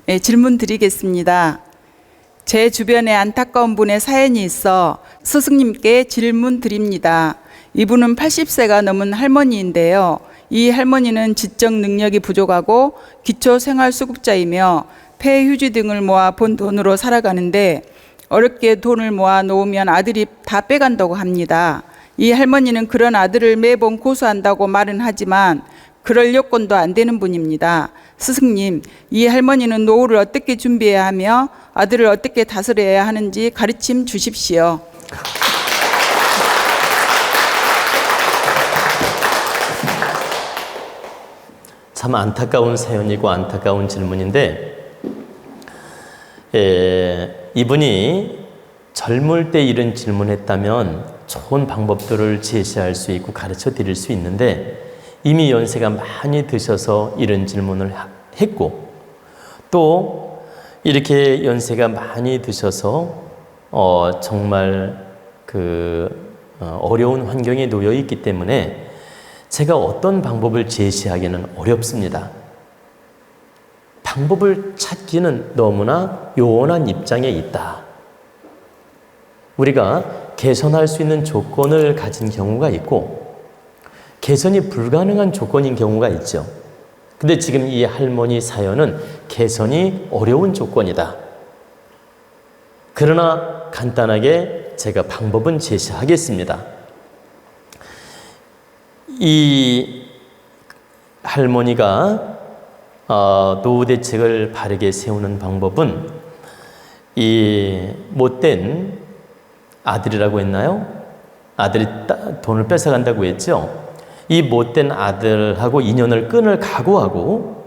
네, 질문 드리겠습니다. 제 주변에 안타까운 분의 사연이 있어 스승님께 질문 드립니다. 이분은 80세가 넘은 할머니인데요. 이 할머니는 지적 능력이 부족하고 기초생활수급자이며 폐휴지 등을 모아 본 돈으로 살아가는데 어렵게 돈을 모아 놓으면 아들이 다 빼간다고 합니다. 이 할머니는 그런 아들을 매번 고소한다고 말은 하지만 그럴 여건도 안 되는 분입니다. 스승님, 이 할머니는 노후를 어떻게 준비해야 하며 아들을 어떻게 다스려야 하는지 가르침 주십시오. 참 안타까운 사연이고 안타까운 질문인데, 이분이 젊을 때 이런 질문했다면 좋은 방법들을 제시할 수 있고 가르쳐 드릴 수 있는데, 이미 연세가 많이 드셔서 이런 질문을 했고, 또 이렇게 연세가 많이 드셔서 정말 어려운 환경에 놓여 있기 때문에 제가 어떤 방법을 제시하기는 어렵습니다. 방법을 찾기는 너무나 요원한 입장에 있다. 우리가 개선할 수 있는 조건을 가진 경우가 있고 개선이 불가능한 조건인 경우가 있죠. 근데 지금 이 할머니 사연은 개선이 어려운 조건이다. 그러나 간단하게 제가 방법은 제시하겠습니다. 이 할머니가 노후 대책을 바르게 세우는 방법은 이 못된 아들이라고 했나요? 아들이 돈을 뺏어간다고 했죠. 이 못된 아들하고 인연을 끊을 각오하고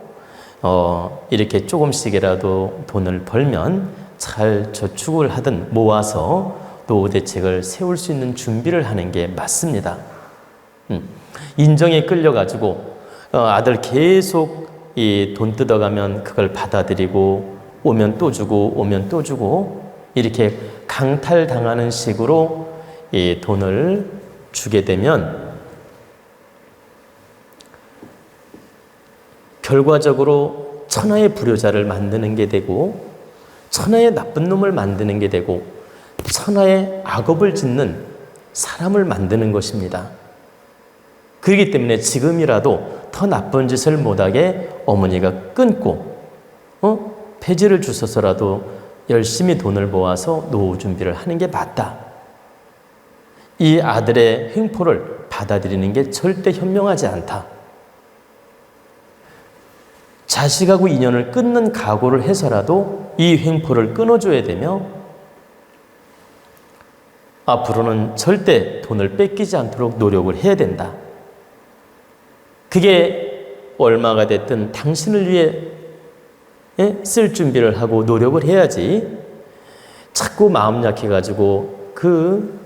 이렇게 조금씩이라도 돈을 벌면 잘 저축을 하든 모아서 노후 대책을 세울 수 있는 준비를 하는 게 맞습니다. 인정에 끌려가지고 아들 계속 이 돈 뜯어가면 그걸 받아들이고 오면 또 주고 오면 또 주고 이렇게 강탈당하는 식으로 이 돈을 주게 되면 결과적으로 천하의 불효자를 만드는 게 되고 천하의 나쁜 놈을 만드는 게 되고 천하의 악업을 짓는 사람을 만드는 것입니다. 그렇기 때문에 지금이라도 더 나쁜 짓을 못하게 어머니가 끊고 폐지를 주셔서라도 열심히 돈을 모아서 노후 준비를 하는 게 맞다. 이 아들의 횡포를 받아들이는 게 절대 현명하지 않다. 자식하고 인연을 끊는 각오를 해서라도 이 횡포를 끊어줘야 되며 앞으로는 절대 돈을 뺏기지 않도록 노력을 해야 된다. 그게 얼마가 됐든 당신을 위해 쓸 준비를 하고 노력을 해야지 자꾸 마음 약해가지고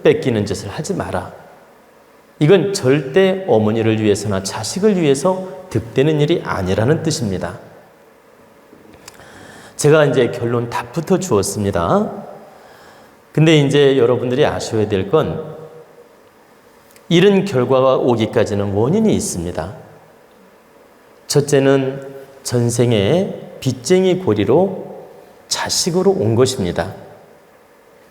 뺏기는 짓을 하지 마라. 이건 절대 어머니를 위해서나 자식을 위해서 득되는 일이 아니라는 뜻입니다. 제가 이제 결론 다 붙어 주었습니다. 근데 이제 여러분들이 아셔야 될 건 이런 결과가 오기까지는 원인이 있습니다. 첫째는 전생에 빚쟁이 고리로 자식으로 온 것입니다.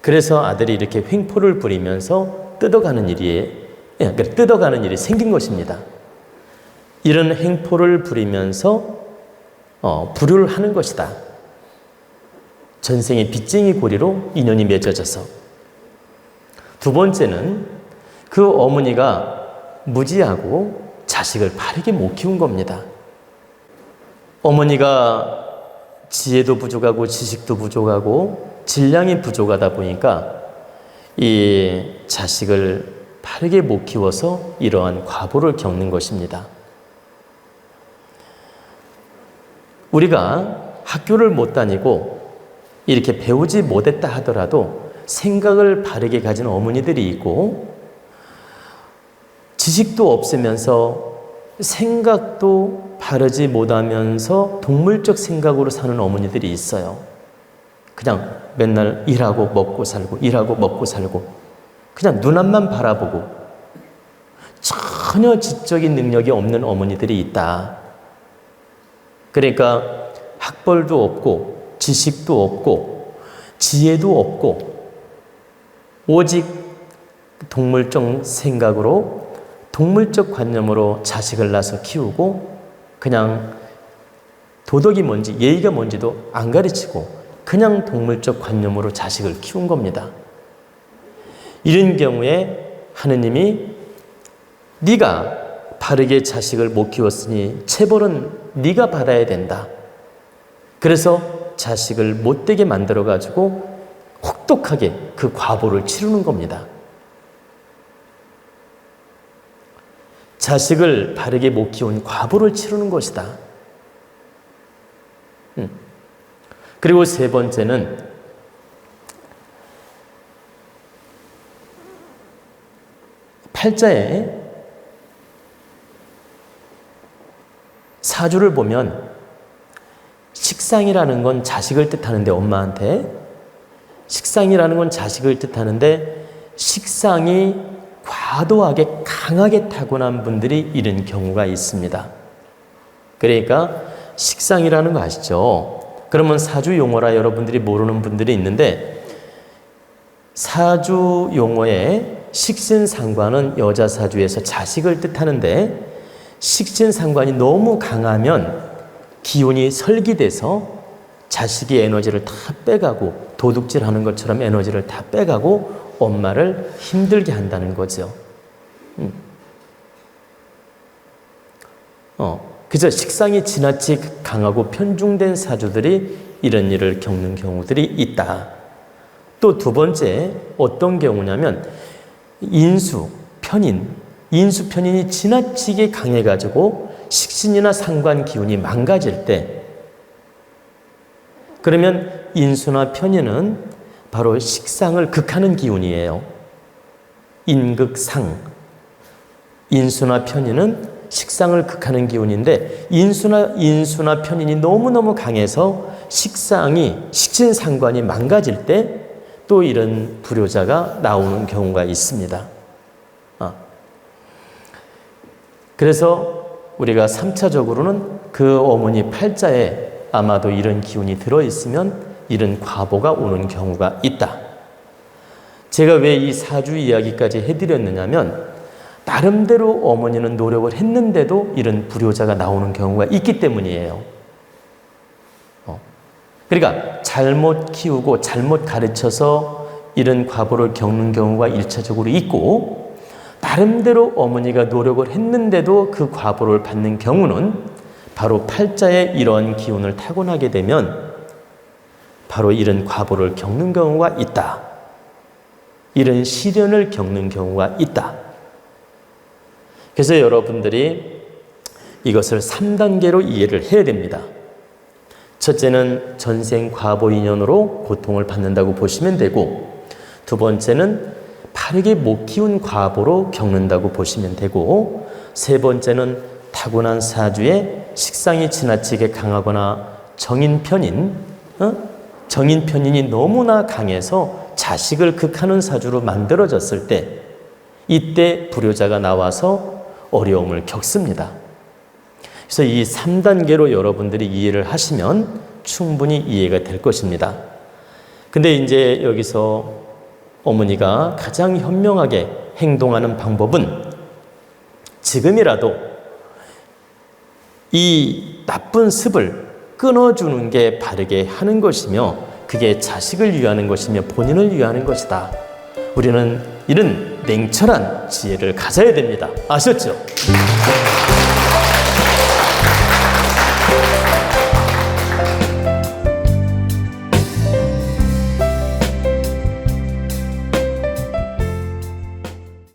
그래서 아들이 이렇게 횡포를 부리면서 뜯어가는 일이 생긴 것입니다. 이런 횡포를 부리면서 불효를 하는 것이다. 전생의 빚쟁이 고리로 인연이 맺어져서. 두 번째는 그 어머니가 무지하고 자식을 바르게 못 키운 겁니다. 어머니가 지혜도 부족하고 지식도 부족하고 질량이 부족하다 보니까 이 자식을 바르게 못 키워서 이러한 과보를 겪는 것입니다. 우리가 학교를 못 다니고 이렇게 배우지 못했다 하더라도 생각을 바르게 가진 어머니들이 있고 지식도 없으면서 생각도 바르지 못하면서 동물적 생각으로 사는 어머니들이 있어요. 그냥 맨날 일하고 먹고 살고 일하고 먹고 살고 그냥 눈 앞만 바라보고 전혀 지적인 능력이 없는 어머니들이 있다. 그러니까 학벌도 없고 지식도 없고 지혜도 없고 오직 동물적 생각으로 동물적 관념으로 자식을 낳아서 키우고 그냥 도덕이 뭔지 예의가 뭔지도 안 가르치고 그냥 동물적 관념으로 자식을 키운 겁니다. 이런 경우에 하느님이 네가 바르게 자식을 못 키웠으니 체벌은 네가 받아야 된다. 그래서 자식을 못되게 만들어가지고 혹독하게 그 과보를 치르는 겁니다. 자식을 바르게 못 키운 과보를 치르는 것이다. 그리고 세 번째는 팔자에 사주를 보면 식상이라는 건 자식을 뜻하는데 엄마한테 식상이라는 건 자식을 뜻하는데 식상이 과도하게 강하게 타고난 분들이 이런 경우가 있습니다. 그러니까 식상이라는 거 아시죠? 그러면 사주 용어라 여러분들이 모르는 분들이 있는데 사주 용어에 식신상관은 여자 사주에서 자식을 뜻하는데 식신상관이 너무 강하면 기운이 설기돼서 자식이 에너지를 다 빼가고 도둑질하는 것처럼 에너지를 다 빼가고 엄마를 힘들게 한다는 거죠. 그저 식상이 지나치 강하고 편중된 사주들이 이런 일을 겪는 경우들이 있다. 또 두 번째 어떤 경우냐면 인수, 편인이 지나치게 강해가지고 식신이나 상관 기운이 망가질 때 그러면 인수나 편인은 바로 식상을 극하는 기운이에요. 인극상. 인수나 편인은 식상을 극하는 기운인데 인수나 편인이 너무너무 강해서 식신상관이 망가질 때 또 이런 불효자가 나오는 경우가 있습니다. 그래서 우리가 3차적으로는 그 어머니 팔자에 아마도 이런 기운이 들어있으면 이런 과보가 오는 경우가 있다. 제가 왜 이 사주 이야기까지 해드렸느냐면 나름대로 어머니는 노력을 했는데도 이런 불효자가 나오는 경우가 있기 때문이에요. 그러니까 잘못 키우고 잘못 가르쳐서 이런 과보를 겪는 경우가 1차적으로 있고 나름대로 어머니가 노력을 했는데도 그 과보를 받는 경우는 바로 팔자에 이런 기운을 타고나게 되면 바로 이런 과보를 겪는 경우가 있다. 이런 시련을 겪는 경우가 있다. 그래서 여러분들이 이것을 3단계로 이해를 해야 됩니다. 첫째는 전생 과보 인연으로 고통을 받는다고 보시면 되고 두 번째는 바르게 못 키운 과보로 겪는다고 보시면 되고 세 번째는 타고난 사주에 식상이 지나치게 강하거나 정인편인이 너무나 강해서 자식을 극하는 사주로 만들어졌을 때 이때 불효자가 나와서 어려움을 겪습니다. 그래서 이 3단계로 여러분들이 이해를 하시면 충분히 이해가 될 것입니다. 근데 이제 여기서 어머니가 가장 현명하게 행동하는 방법은 지금이라도 이 나쁜 습을 끊어주는 게 바르게 하는 것이며 그게 자식을 위하는 것이며 본인을 위하는 것이다. 우리는 이런 냉철한 지혜를 가져야 됩니다. 아셨죠?